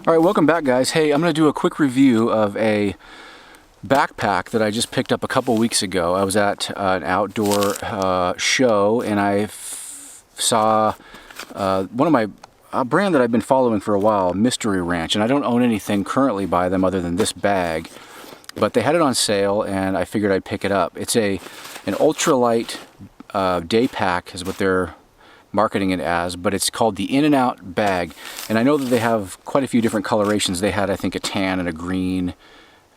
All right, welcome back, guys. Hey, I'm going to do a quick review of a backpack that I just picked up a couple weeks ago. I was at an outdoor show, and I saw one of my a brand that I've been following for a while, Mystery Ranch, and I don't own anything currently by them other than this bag, but they had it on sale, and I figured I'd pick it up. It's an ultralight day pack is what they're marketing it as, but it's called the In and Out bag, and I know that they have quite a few different colorations. They had, I think, a tan and a green,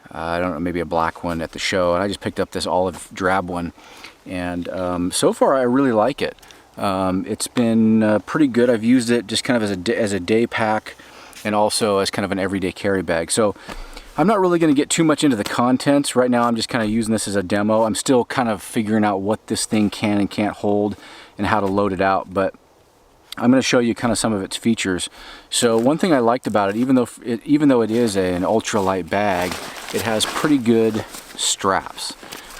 I don't know, maybe a black one at the show, and I just picked up this olive drab one, and so far I really like it. It's been pretty good. I've used it just kind of as a day pack and also as kind of an everyday carry bag. So I'm not really going to get too much into the contents right now. I'm just kind of using this as a demo. I'm still kind of figuring out what this thing can and can't hold and how to load it out, but I'm going to show you kind of some of its features. So one thing I liked about it, even though it is an ultralight bag, it has pretty good straps.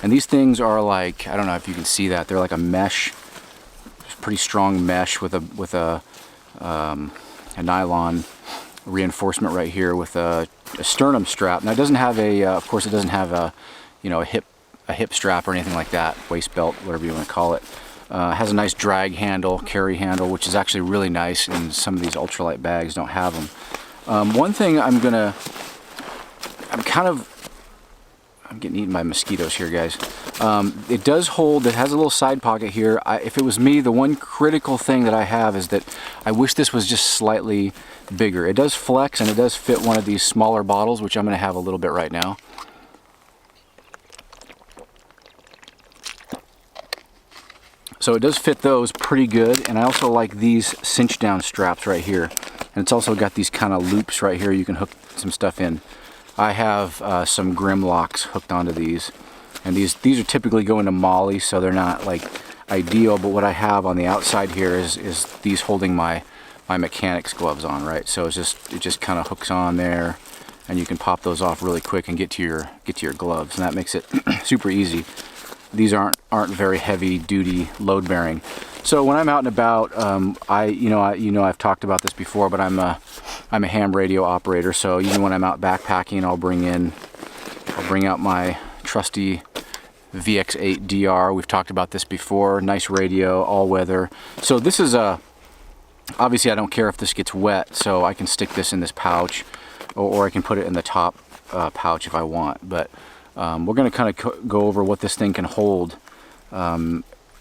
And these things are like, I don't know if you can see that, they're like a mesh, pretty strong mesh with a nylon reinforcement right here with a sternum strap. Now it doesn't have of course it doesn't have a hip strap or anything like that, waist belt, whatever you want to call it. Has a nice drag handle, carry handle, which is actually really nice, and some of these ultralight bags don't have them. One thing I'm getting eaten by mosquitoes here, guys. It does hold, it has a little side pocket here. If it was me, the one critical thing that I have is that I wish this was just slightly bigger. It does flex, and it does fit one of these smaller bottles, which I'm going to have a little bit right now. So it does fit those pretty good, and I also like these cinch down straps right here. And it's also got these kind of loops right here you can hook some stuff in. I have some Grimlocks hooked onto these, and these are typically going to Molly, so they're not like ideal, but what I have on the outside here is these holding my mechanics gloves on, right? So it just kind of hooks on there, and you can pop those off really quick and get to your gloves, and that makes it super easy. These aren't very heavy duty load bearing. So when I'm out and about, I've talked about this before, but I'm a ham radio operator. So even when I'm out backpacking, I'll bring out my trusty VX8 DR. We've talked about this before. Nice radio, all weather. So this is obviously I don't care if this gets wet, so I can stick this in this pouch, or I can put it in the top pouch if I want. But we're going to kind of go over what this thing can hold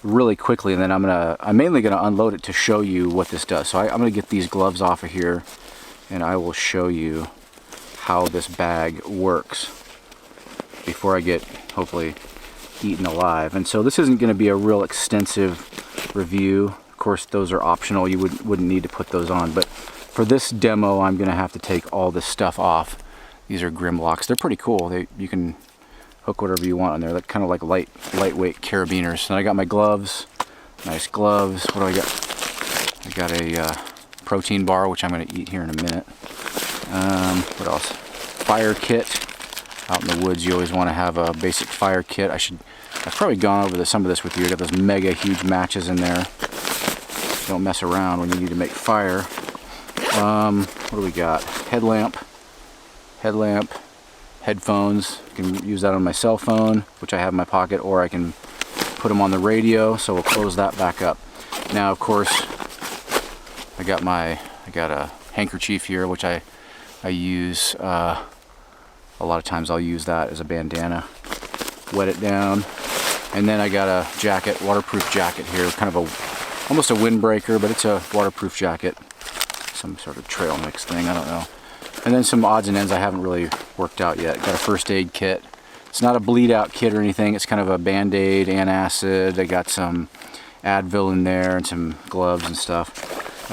really quickly, and then I'm mainly going to unload it to show you what this does. So I'm going to get these gloves off of here, and I will show you how this bag works before I get, hopefully, eaten alive. And so this isn't going to be a real extensive review. Of course, those are optional. You wouldn't need to put those on, but for this demo, I'm going to have to take all this stuff off. These are Grimlocks. They're pretty cool. You can hook whatever you want on there. They're kind of like lightweight carabiners. And I got my gloves, nice gloves. What do I got? I got a protein bar, which I'm going to eat here in a minute. What else? Fire kit. Out in the woods, you always want to have a basic fire kit. I've probably gone over some of this with you. I got those mega huge matches in there. Don't mess around when you need to make fire. What do we got? Headlamp, headphones. I can use that on my cell phone, which I have in my pocket, or I can put them on the radio. So we'll close that back up. Now, of course, I got a handkerchief here, which I use. A lot of times I'll use that as a bandana. Wet it down, and then I got a jacket, waterproof jacket here, kind of almost a windbreaker, but it's a waterproof jacket. Some sort of trail mix thing, I don't know. And then some odds and ends I haven't really worked out yet. Got a first aid kit. It's not a bleed out kit or anything. It's kind of a Band-Aid, antacid. I got some Advil in there and some gloves and stuff.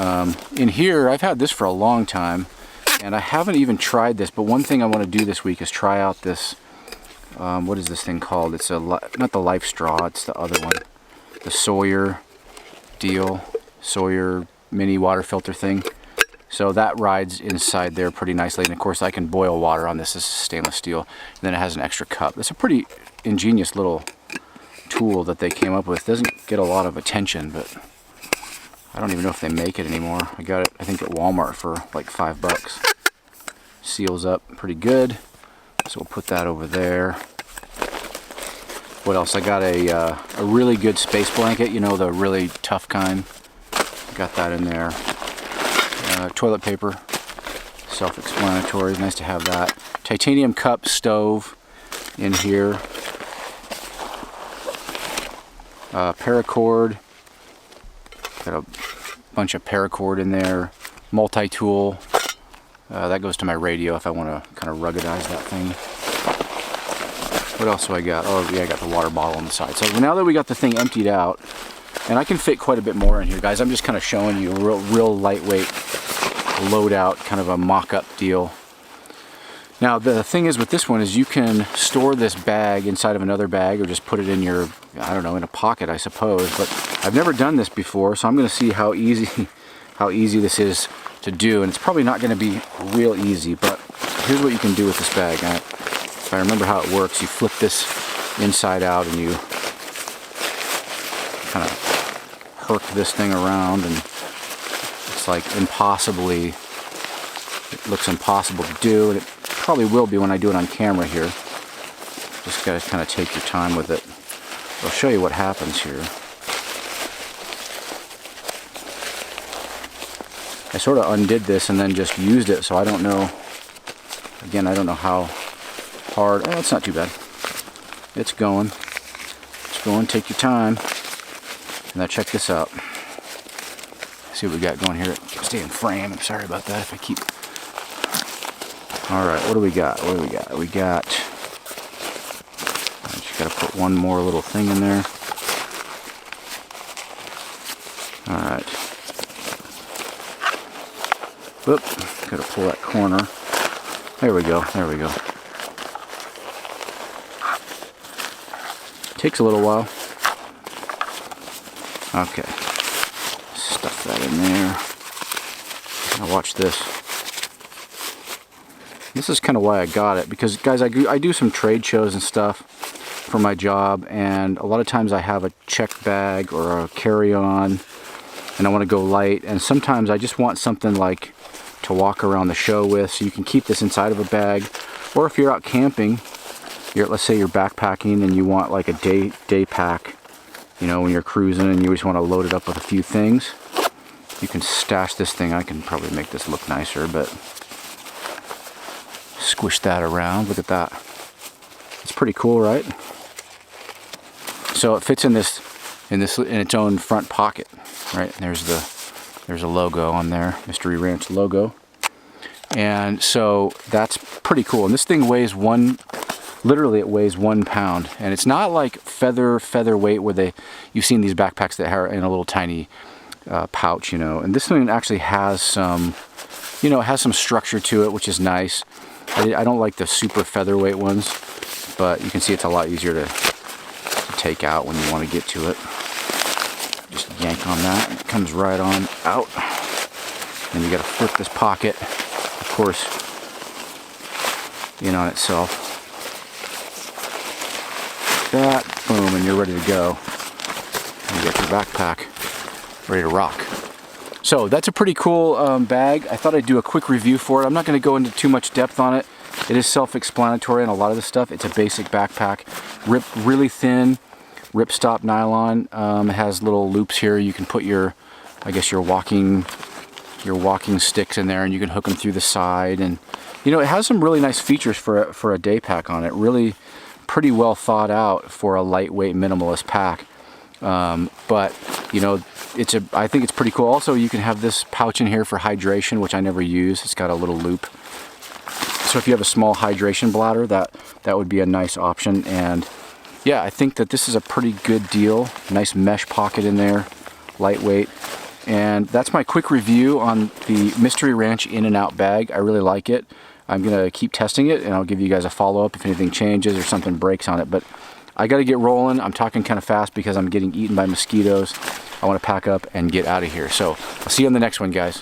In here, I've had this for a long time, and I haven't even tried this, but one thing I want to do this week is try out this, what is this thing called? It's not the Life Straw, it's the other one. The Sawyer deal, Sawyer mini water filter thing. So that rides inside there pretty nicely, and of course I can boil water on this. This is stainless steel, and then it has an extra cup. It's a pretty ingenious little tool that they came up with. It doesn't get a lot of attention, but I don't even know if they make it anymore. I got it, I think, at Walmart for like $5. Seals up pretty good. So we'll put that over there. What else? I got a really good space blanket, you know, the really tough kind. Got that in there. Toilet paper, self-explanatory, nice to have that. Titanium cup stove in here. Paracord, got a bunch of paracord in there. Multi-tool, that goes to my radio if I want to kind of ruggedize that thing. What else do I got? Oh yeah, I got the water bottle on the side. So now that we got the thing emptied out, and I can fit quite a bit more in here, guys. I'm just kind of showing you a real lightweight loadout, kind of a mock-up deal. Now the thing is with this one is you can store this bag inside of another bag or just put it in your, I don't know, in a pocket I suppose, but I've never done this before, so I'm going to see how easy this is to do, and it's probably not going to be real easy, but here's what you can do with this bag. If I remember how it works, you flip this inside out and you kind of herc this thing around, and it's like impossibly, it looks impossible to do, and it probably will be when I do it on camera here. Just gotta kind of take your time with it. I'll show you what happens here. I sort of undid this and then just used it, so I don't know, again, I don't know how hard, oh, it's not too bad. It's going, take your time. And now check this out. See what we got going here. Stay in frame, I'm sorry about that if I keep. Alright, what do we got? We got, I just gotta put one more little thing in there. Alright. Whoop, gotta pull that corner. There we go. Takes a little while. Okay. Stuff that in there. Now watch this. This is kind of why I got it, because guys, I do some trade shows and stuff for my job, and a lot of times I have a checked bag or a carry-on and I want to go light, and sometimes I just want something like to walk around the show with, so you can keep this inside of a bag. Or if you're out camping, let's say you're backpacking and you want like a day pack, you know, when you're cruising and you just want to load it up with a few things, you can stash this thing. I can probably make this look nicer, but squish that around. Look at that. It's pretty cool, right? So it fits in its own front pocket, right? And there's a logo on there, Mystery Ranch logo. And so that's pretty cool. And this thing weighs literally it weighs 1 pound. And it's not like featherweight where you've seen these backpacks that are in a little tiny pouch, you know. And this one actually has some, you know, it has some structure to it, which is nice. I don't like the super featherweight ones, but you can see it's a lot easier to take out when you want to get to it. Just yank on that, and it comes right on out. And you got to flip this pocket, of course, in on itself. That, boom, and you're ready to go. And you got your backpack ready to rock. So that's a pretty cool bag. I thought I'd do a quick review for it. I'm not going to go into too much depth on it. It is self-explanatory on a lot of the stuff. It's a basic backpack, really thin, ripstop nylon. It has little loops here. You can put your walking sticks in there, and you can hook them through the side. And you know, it has some really nice features for a day pack on it. Really pretty well thought out for a lightweight minimalist pack. But you know, I think it's pretty cool. Also, you can have this pouch in here for hydration, which I never use. It's got a little loop. So if you have a small hydration bladder, that would be a nice option. And yeah, I think that this is a pretty good deal. Nice mesh pocket in there, lightweight. And that's my quick review on the Mystery Ranch In and Out bag. I really like it. I'm gonna keep testing it, and I'll give you guys a follow-up if anything changes or something breaks on it. But I gotta get rolling. I'm talking kind of fast because I'm getting eaten by mosquitoes. I want to pack up and get out of here. So I'll see you on the next one, guys.